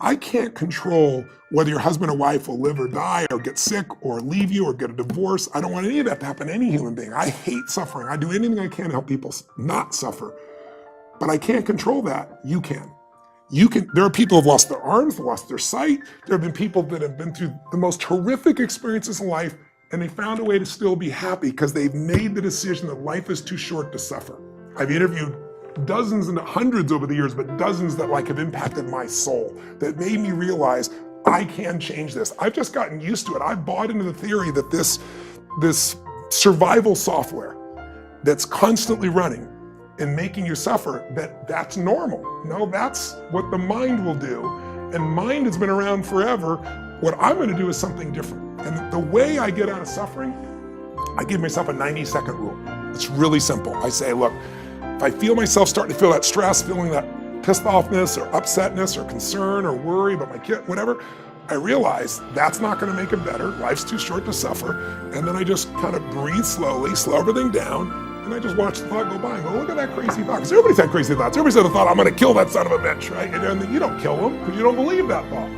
I can't control whether your husband or wife will live or die or get sick or leave you or get a divorce. I don't want any of that to happen to any human being. I hate suffering. I do anything I can to help people not suffer. But I can't control that. You can. There are people who have lost their arms, lost their sight. There have been people that have been through the most horrific experiences in life, and they found a way to still be happy because they've made the decision that life is too short to suffer. I've interviewed dozens and hundreds over the years, but dozens that have impacted my soul, that made me realize I can change this. I've just gotten used to it. I've bought into the theory that this survival software that's constantly running and making you suffer, that's normal. No, that's what the mind will do. And mind has been around forever. What I'm gonna do is something different. And the way I get out of suffering, I give myself a 90-second rule. It's really simple. I say, look, if I feel myself starting to feel that stress, feeling that pissed offness or upsetness or concern or worry about my kid, whatever, I realize that's not gonna make it better. Life's too short to suffer. And then I just kind of breathe slowly, slow everything down, and I just watch the thought go by and go, look at that crazy thought. Because everybody's had crazy thoughts. Everybody's had the thought, I'm gonna kill that son of a bitch, right? And then you don't kill them because you don't believe that thought.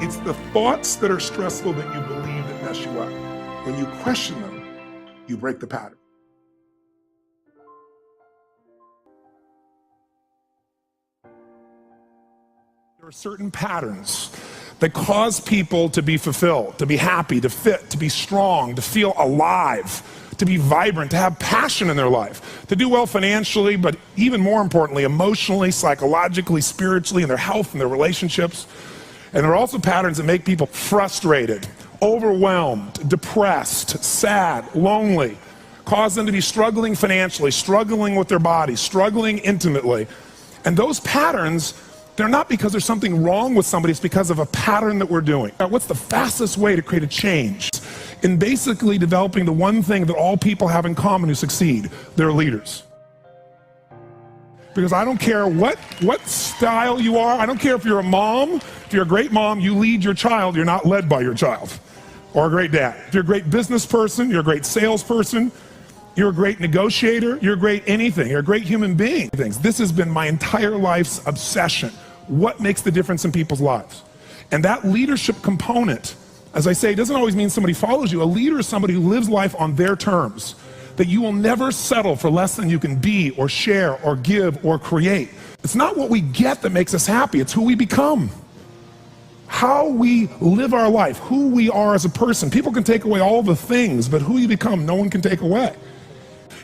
It's the thoughts that are stressful that you believe that mess you up. When you question them, you break the pattern. There are certain patterns that cause people to be fulfilled, to be happy, to fit, to be strong, to feel alive, to be vibrant, to have passion in their life, to do well financially, but even more importantly, emotionally, psychologically, spiritually, in their health and their relationships. And there are also patterns that make people frustrated, overwhelmed, depressed, sad, lonely, cause them to be struggling financially, struggling with their body, struggling intimately. And those patterns, they're not because there's something wrong with somebody, it's because of a pattern that we're doing. Now, what's the fastest way to create a change? In basically developing the one thing that all people have in common who succeed, they're leaders. Because I don't care what style you are, I don't care if you're a mom, if you're a great mom, you lead your child, you're not led by your child. Or a great dad. If you're a great business person, you're a great salesperson, you're a great negotiator, you're a great anything, you're a great human being. This has been my entire life's obsession. What makes the difference in people's lives? And that leadership component, as I say, doesn't always mean somebody follows you. A leader is somebody who lives life on their terms, that you will never settle for less than you can be or share or give or create. It's not what we get that makes us happy, it's who we become. How we live our life, who we are as a person. People can take away all the things, but who you become, no one can take away.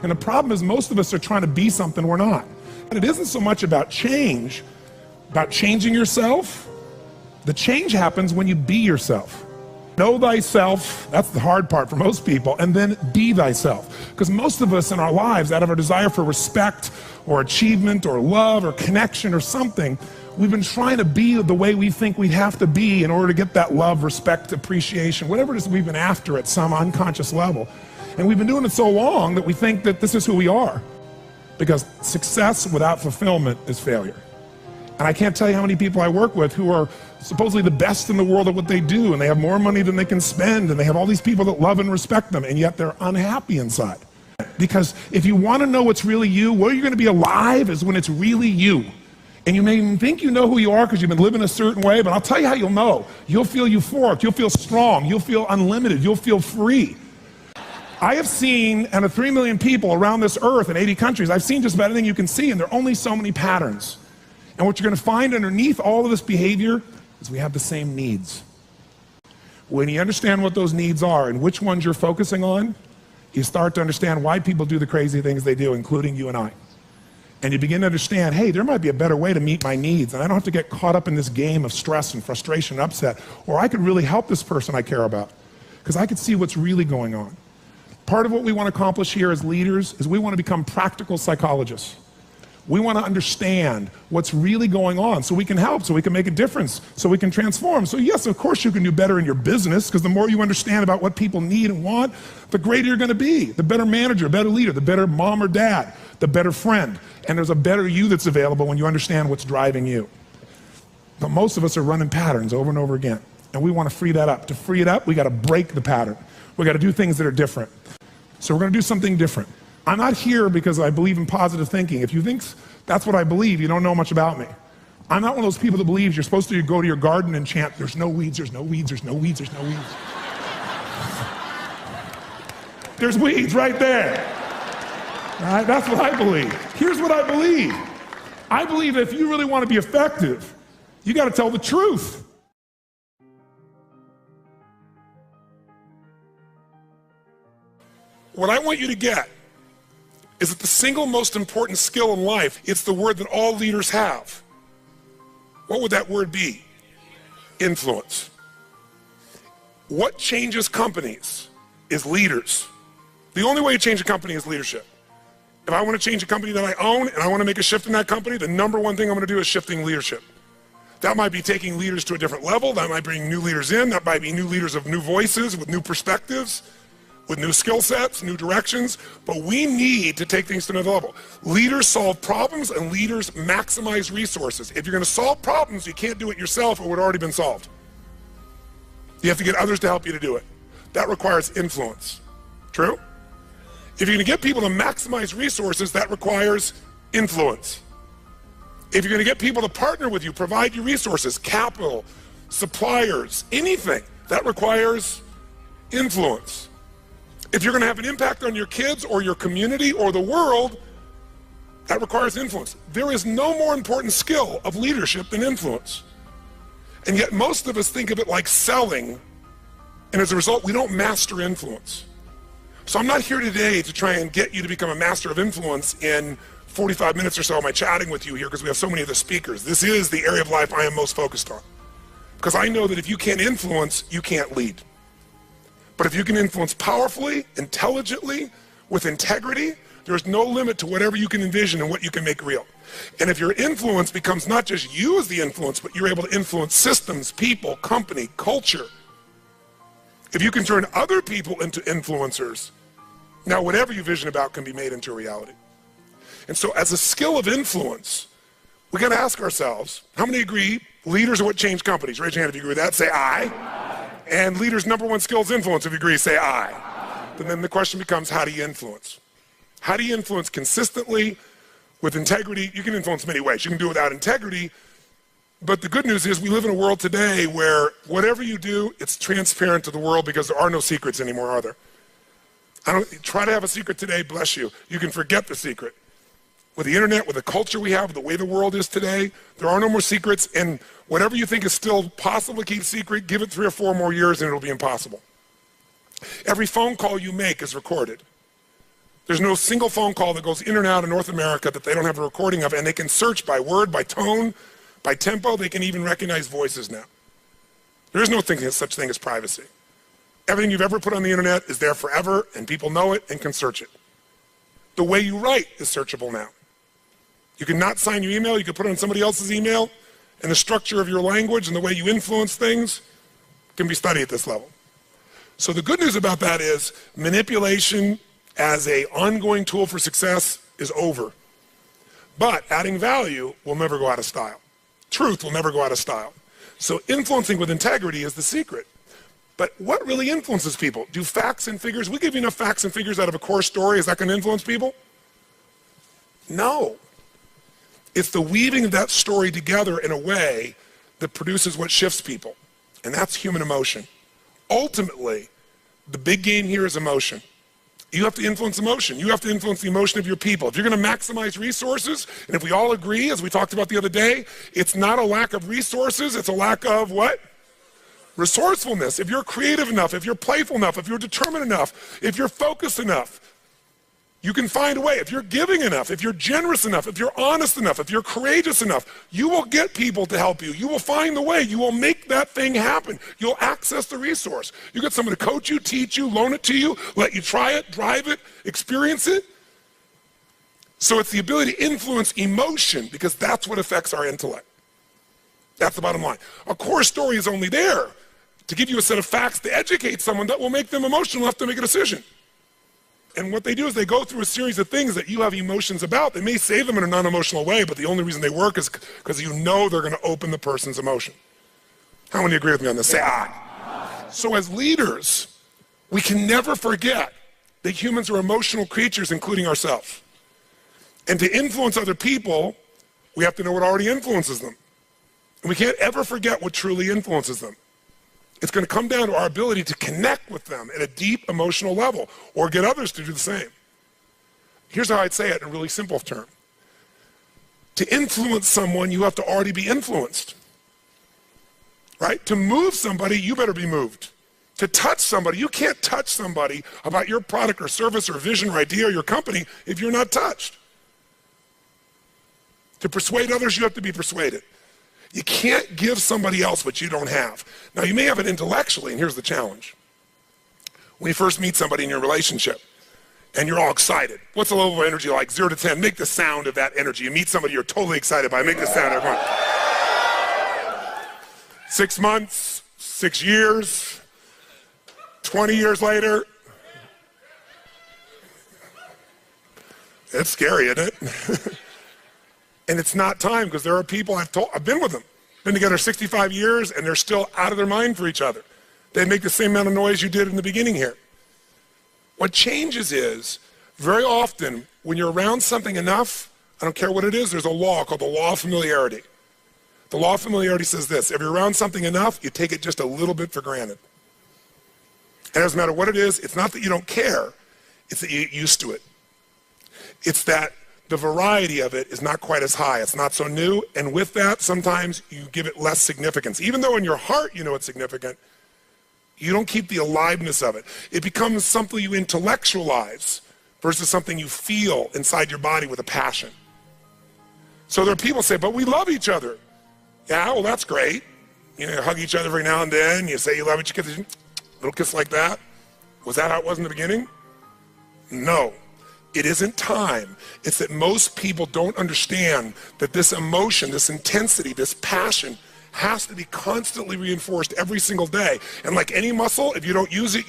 And the problem is most of us are trying to be something we're not. And it isn't so much about change, about changing yourself. The change happens when you be yourself. Know thyself, that's the hard part for most people, and then be thyself. Because most of us in our lives, out of our desire for respect or achievement or love or connection or something, we've been trying to be the way we think we have to be in order to get that love, respect, appreciation, whatever it is we've been after at some unconscious level. And we've been doing it so long that we think that this is who we are. Because success without fulfillment is failure. And I can't tell you how many people I work with who are supposedly the best in the world at what they do, and they have more money than they can spend, and they have all these people that love and respect them, and yet they're unhappy inside. Because if you want to know what's really you, where you're going to be alive is when it's really you. And you may even think you know who you are because you've been living a certain way, but I'll tell you how you'll know. You'll feel euphoric, you'll feel strong, you'll feel unlimited, you'll feel free. I have seen, out of 3 million people around this earth in 80 countries, I've seen just about anything you can see, and there are only so many patterns. And what you're going to find underneath all of this behavior is we have the same needs. When you understand what those needs are and which ones you're focusing on, you start to understand why people do the crazy things they do, including you and I. And you begin to understand, hey, there might be a better way to meet my needs, and I don't have to get caught up in this game of stress and frustration and upset, or I could really help this person I care about, because I could see what's really going on. Part of what we want to accomplish here as leaders is we want to become practical psychologists. We want to understand what's really going on so we can help, so we can make a difference, so we can transform. So yes, of course you can do better in your business, because the more you understand about what people need and want, the greater you're going to be. The better manager, better leader, the better mom or dad, the better friend. And there's a better you that's available when you understand what's driving you. But most of us are running patterns over and over again. And we want to free that up. To free it up, we got to break the pattern. We got to do things that are different. So we're going to do something different. I'm not here because I believe in positive thinking. If you think that's what I believe, you don't know much about me. I'm not one of those people that believes you're supposed to go to your garden and chant, there's no weeds, there's no weeds, there's no weeds, there's no weeds. There's weeds right there. All right, that's what I believe. Here's what I believe. I believe that if you really want to be effective, you got to tell the truth. What I want you to get is that the single most important skill in life, it's the word that all leaders have. What would that word be? Influence. What changes companies is leaders. The only way to change a company is leadership. If I want to change a company that I own and I want to make a shift in that company, the number one thing I'm going to do is shifting leadership. That might be taking leaders to a different level. That might bring new leaders in. That might be new leaders of new voices with new perspectives, with new skill sets, new directions. But we need to take things to another level. Leaders solve problems and leaders maximize resources. If you're going to solve problems, you can't do it yourself. It would have already been solved. You have to get others to help you to do it. That requires influence. True? If you're going to get people to maximize resources, that requires influence. If you're going to get people to partner with you, provide you resources, capital, suppliers, anything, that requires influence. If you're going to have an impact on your kids or your community or the world, that requires influence. There is no more important skill of leadership than influence. And yet most of us think of it like selling, and as a result, we don't master influence. So I'm not here today to try and get you to become a master of influence in 45 minutes or so of my chatting with you here, because we have so many of the speakers. This is the area of life I am most focused on. Because I know that if you can't influence, you can't lead. But if you can influence powerfully, intelligently, with integrity, there's no limit to whatever you can envision and what you can make real. And if your influence becomes not just you as the influence, but you're able to influence systems, people, company, culture. If you can turn other people into influencers, now whatever you vision about can be made into a reality. And so as a skill of influence, we got to ask ourselves, how many agree leaders are what change companies? Raise your hand if you agree with that, say aye. And leaders' number one skill is influence. If you agree, say aye. But then the question becomes, how do you influence? How do you influence consistently with integrity? You can influence many ways. You can do it without integrity. But the good news is we live in a world today where whatever you do, it's transparent to the world because there are no secrets anymore, are there? Try to have a secret today, bless you. You can forget the secret. With the internet, with the culture we have, the way the world is today, there are no more secrets, and whatever you think is still possible to keep secret, give it 3 or 4 more years and it'll be impossible. Every phone call you make is recorded. There's no single phone call that goes in and out of North America that they don't have a recording of, and they can search by word, by tone, by tempo. They can even recognize voices now. There is no such thing as privacy. Everything you've ever put on the internet is there forever, and people know it and can search it. The way you write is searchable now. You can not sign your email, you can put it on somebody else's email, and the structure of your language and the way you influence things can be studied at this level. So the good news about that is manipulation as an ongoing tool for success is over. But adding value will never go out of style. Truth will never go out of style. So influencing with integrity is the secret. But what really influences people? Do facts and figures, we give you enough facts and figures out of a core story, is that going to influence people? No. It's the weaving of that story together in a way that produces what shifts people. And that's human emotion. Ultimately, the big game here is emotion. You have to influence emotion. You have to influence the emotion of your people. If you're going to maximize resources, and if we all agree, as we talked about the other day, it's not a lack of resources, it's a lack of what? Resourcefulness. If you're creative enough, if you're playful enough, if you're determined enough, if you're focused enough, you can find a way. If you're giving enough, if you're generous enough, if you're honest enough, if you're courageous enough, you will get people to help you. You will find the way. You will make that thing happen. You'll access the resource. You get someone to coach you, teach you, loan it to you, let you try it, drive it, experience it. So it's the ability to influence emotion, because that's what affects our intellect. That's the bottom line. A core story is only there to give you a set of facts to educate someone that will make them emotional enough to make a decision. And what they do is they go through a series of things that you have emotions about. They may say them in a non-emotional way, but the only reason they work is because you know they're going to open the person's emotion. How many agree with me on this? Say aye. So as leaders, we can never forget that humans are emotional creatures, including ourselves. And to influence other people, we have to know what already influences them. And we can't ever forget what truly influences them. It's going to come down to our ability to connect with them at a deep emotional level or get others to do the same. Here's how I'd say it in a really simple term. To influence someone, you have to already be influenced. Right? To move somebody, you better be moved. To touch somebody, you can't touch somebody about your product or service or vision or idea or your company if you're not touched. To persuade others, you have to be persuaded. You can't give somebody else what you don't have. Now, you may have it intellectually, and here's the challenge. When you first meet somebody in your relationship, and you're all excited, what's the level of energy like? 0 to 10, make the sound of that energy. You meet somebody you're totally excited by, make the sound. Everyone. 6 months, 6 years, 20 years later. It's scary, isn't it? And it's not time, because there are people I've been with them, been together 65 years, and they're still out of their mind for each other. They make the same amount of noise you did in the beginning here. What changes is, very often, when you're around something enough, I don't care what it is, there's a law called the law of familiarity. The law of familiarity says this: if you're around something enough, you take it just a little bit for granted. And it doesn't matter what it is, it's not that you don't care, it's that you get used to it. It's that the variety of it is not quite as high. It's not so new, and with that, sometimes you give it less significance. Even though in your heart you know it's significant, you don't keep the aliveness of it. It becomes something you intellectualize versus something you feel inside your body with a passion. So there are people who say, but we love each other. Yeah, well, that's great. You know, you hug each other every now and then. You say you love each other, little kiss like that. Was that how it was in the beginning? No. It isn't time. It's that most people don't understand that this emotion, this intensity, this passion has to be constantly reinforced every single day. And like any muscle, if you don't use it,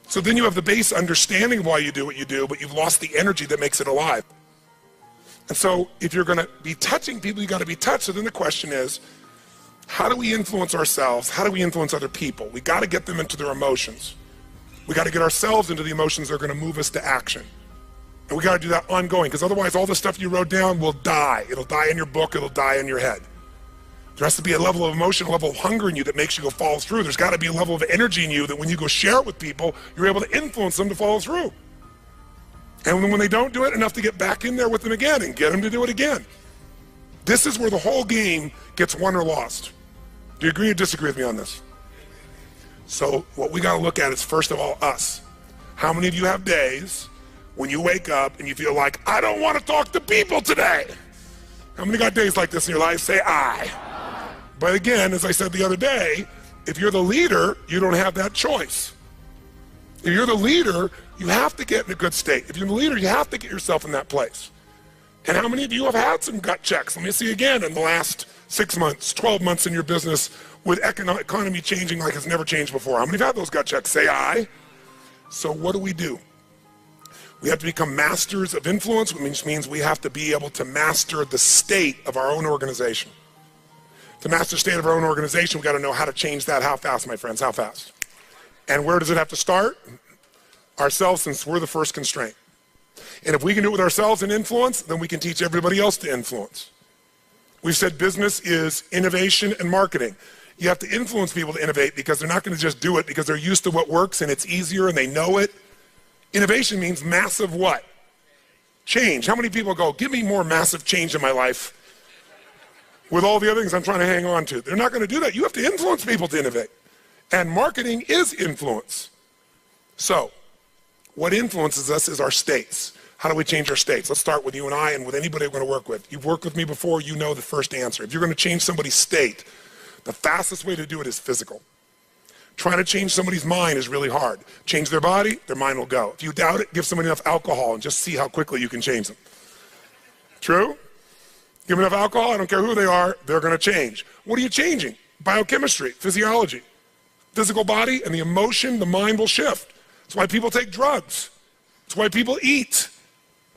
so then you have the base understanding of why you do what you do, but you've lost the energy that makes it alive. And so if you're going to be touching people, you got to be touched. So then the question is, how do we influence ourselves? How do we influence other people? We got to get them into their emotions. We got to get ourselves into the emotions that are going to move us to action. And we got to do that ongoing, because otherwise all the stuff you wrote down will die. It'll die in your book, it'll die in your head. There has to be a level of emotion, a level of hunger in you that makes you go follow through. There's got to be a level of energy in you that when you go share it with people, you're able to influence them to follow through. And when they don't do it, enough to get back in there with them again and get them to do it again. This is where the whole game gets won or lost. Do you agree or disagree with me on this? So what we got to look at is, first of all, us. How many of you have days when you wake up and you feel like, I don't want to talk to people today? How many got days like this in your life? Say I. But again, as I said the other day, if you're the leader, you don't have that choice. If you're the leader, you have to get in a good state. If you're the leader, you have to get yourself in that place. And how many of you have had some gut checks? Let me see again in the last 6 months, 12 months in your business with economy changing like it's never changed before. How many have had those gut checks? Say I. So what do? We have to become masters of influence, which means we have to be able to master the state of our own organization. To master the state of our own organization, we got to know how to change that. How fast, my friends? How fast? And where does it have to start? Ourselves, since we're the first constraint. And if we can do it with ourselves and influence, then we can teach everybody else to influence. We've said business is innovation and marketing. You have to influence people to innovate, because they're not going to just do it because they're used to what works and it's easier and they know it. Innovation means massive what? Change. How many people go, give me more massive change in my life with all the other things I'm trying to hang on to? They're not going to do that. You have to influence people to innovate. And marketing is influence. So, what influences us is our states. How do we change our states? Let's start with you and I and with anybody we're going to work with. You've worked with me before, you know the first answer. If you're going to change somebody's state, the fastest way to do it is physical. Trying to change somebody's mind is really hard. Change their body, their mind will go. If you doubt it, give somebody enough alcohol and just see how quickly you can change them. True? Give them enough alcohol, I don't care who they are, they're going to change. What are you changing? Biochemistry, physiology. Physical body and the emotion, the mind will shift. That's why people take drugs. That's why people eat.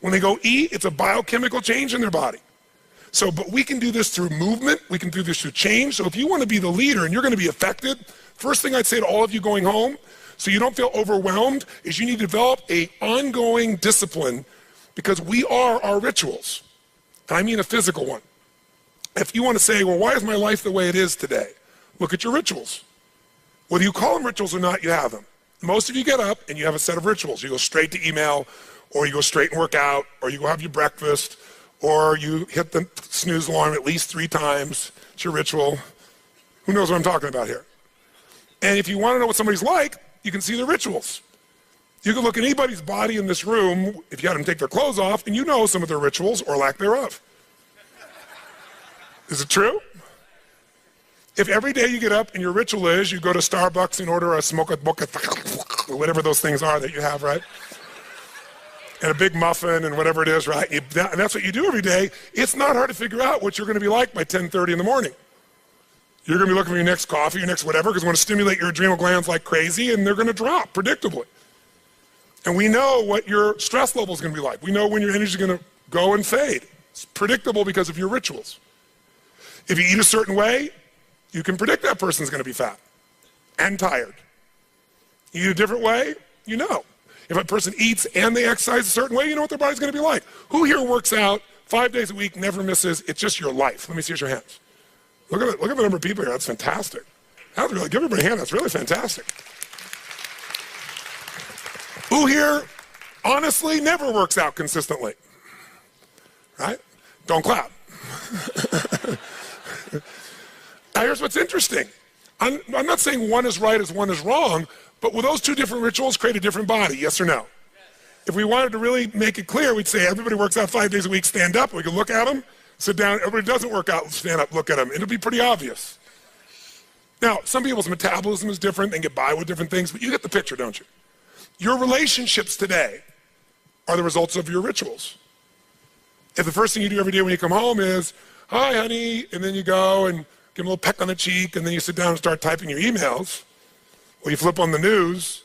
When they go eat, it's a biochemical change in their body. So, but we can do this through movement. We can do this through change. So if you want to be the leader and you're going to be affected, first thing I'd say to all of you going home, so you don't feel overwhelmed, is you need to develop an ongoing discipline, because we are our rituals. And I mean a physical one. If you want to say, well, why is my life the way it is today? Look at your rituals. Whether you call them rituals or not, you have them. Most of you get up and you have a set of rituals. You go straight to email, or you go straight and work out, or you go have your breakfast, or you hit the snooze alarm at least 3 times. It's your ritual. Who knows what I'm talking about here? And if you want to know what somebody's like, you can see their rituals. You can look at anybody's body in this room, if you had them take their clothes off, and you know some of their rituals or lack thereof. Is it true? If every day you get up and your ritual is you go to Starbucks and order a smoke boca, whatever those things are that you have, right? And a big muffin and whatever it is, right? And that's what you do every day. It's not hard to figure out what you're going to be like by 10:30 in the morning. You're going to be looking for your next coffee, your next whatever, because we want to stimulate your adrenal glands like crazy, and they're going to drop predictably. And we know what your stress level is going to be like. We know when your energy is going to go and fade. It's predictable because of your rituals. If you eat a certain way, you can predict that person's going to be fat and tired. You eat a different way, you know. If a person eats and they exercise a certain way, you know what their body's going to be like. Who here works out 5 days a week, never misses? It's just your life. Let me see your hands. Look at the number of people here. That's fantastic. That's really, give everybody a hand. That's really fantastic. Who here honestly never works out consistently? Right? Don't clap. Now here's what's interesting. I'm not saying one is right as one is wrong, but will those 2 different rituals create a different body, yes or no? Yes. If we wanted to really make it clear, we'd say everybody works out 5 days a week, stand up, we can look at them, sit down, everybody doesn't work out, stand up, look at them. It'll be pretty obvious. Now, some people's metabolism is different, they get by with different things, but you get the picture, don't you? Your relationships today are the results of your rituals. If the first thing you do every day when you come home is, hi honey, and then you go and give them a little peck on the cheek, and then you sit down and start typing your emails, or you flip on the news,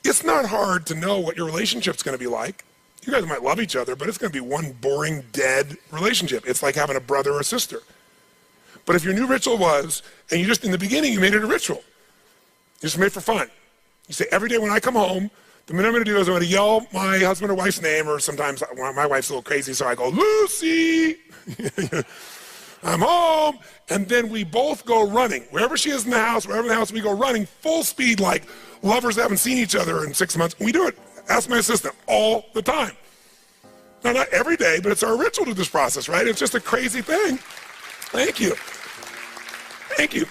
it's not hard to know what your relationship's going to be like. You guys might love each other, but it's going to be one boring, dead relationship. It's like having a brother or a sister. But if your new ritual was, and you just, in the beginning, you made it a ritual. You just made it for fun. You say, every day when I come home, the minute I'm going to do is I'm going to yell my husband or wife's name, or sometimes my wife's a little crazy, so I go, Lucy! I'm home, and then we both go running. Wherever she is in the house, wherever in the house, we go running full speed like lovers that haven't seen each other in 6 months. We do it. Ask my assistant all the time. Now, not every day, but it's our ritual to this process, right? It's just a crazy thing. Thank you. Thank you.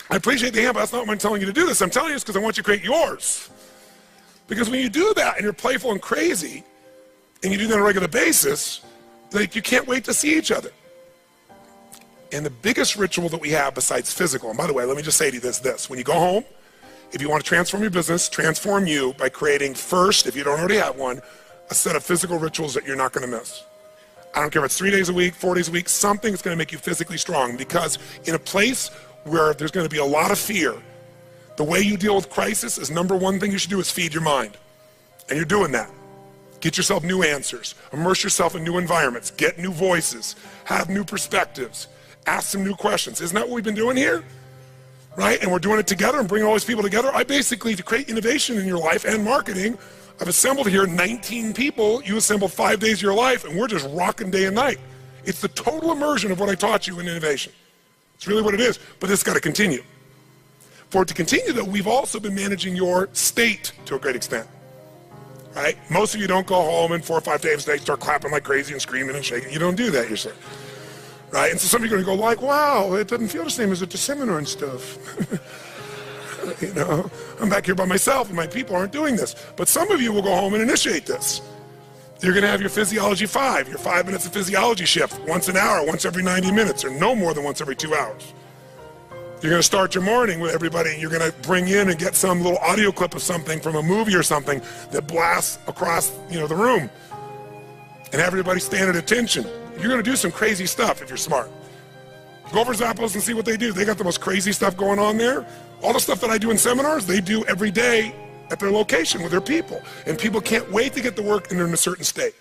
I appreciate the hand, but that's not why I'm telling you to do this. I'm telling you this because I want you to create yours. Because when you do that and you're playful and crazy, and you do that on a regular basis, like you can't wait to see each other. And the biggest ritual that we have besides physical, and by the way, let me just say to you this. When you go home, if you want to transform your business, transform you by creating first, if you don't already have one, a set of physical rituals that you're not going to miss. I don't care if it's 3 days a week, 4 days a week, something that's going to make you physically strong, because in a place where there's going to be a lot of fear, the way you deal with crisis is number one thing you should do is feed your mind. And you're doing that. Get yourself new answers, immerse yourself in new environments, get new voices, have new perspectives, ask some new questions. Isn't that what we've been doing here? Right? And we're doing it together and bringing all these people together. I basically, to create innovation in your life and marketing, I've assembled here 19 people. You assembled 5 days of your life, and we're just rocking day and night. It's the total immersion of what I taught you in innovation. It's really what it is, but it's got to continue. For it to continue, though, we've also been managing your state to a great extent. Right? Most of you don't go home and 4 or 5 days a day start clapping like crazy and screaming and shaking. You don't do that yourself. Right? And so some of you are going to go like, wow, it doesn't feel the same as at the seminar and stuff. You know, I'm back here by myself and my people aren't doing this. But some of you will go home and initiate this. You're going to have your Physiology 5, your 5 minutes of physiology shift, once an hour, once every 90 minutes, or no more than once every 2 hours. You're going to start your morning with everybody. You're going to bring in and get some little audio clip of something from a movie or something that blasts across, the room, and have everybody stand at attention. You're going to do some crazy stuff if you're smart. Go over Zappos and see what they do. They got the most crazy stuff going on there. All the stuff that I do in seminars, they do every day at their location with their people. And people can't wait to get to work and they're in a certain state.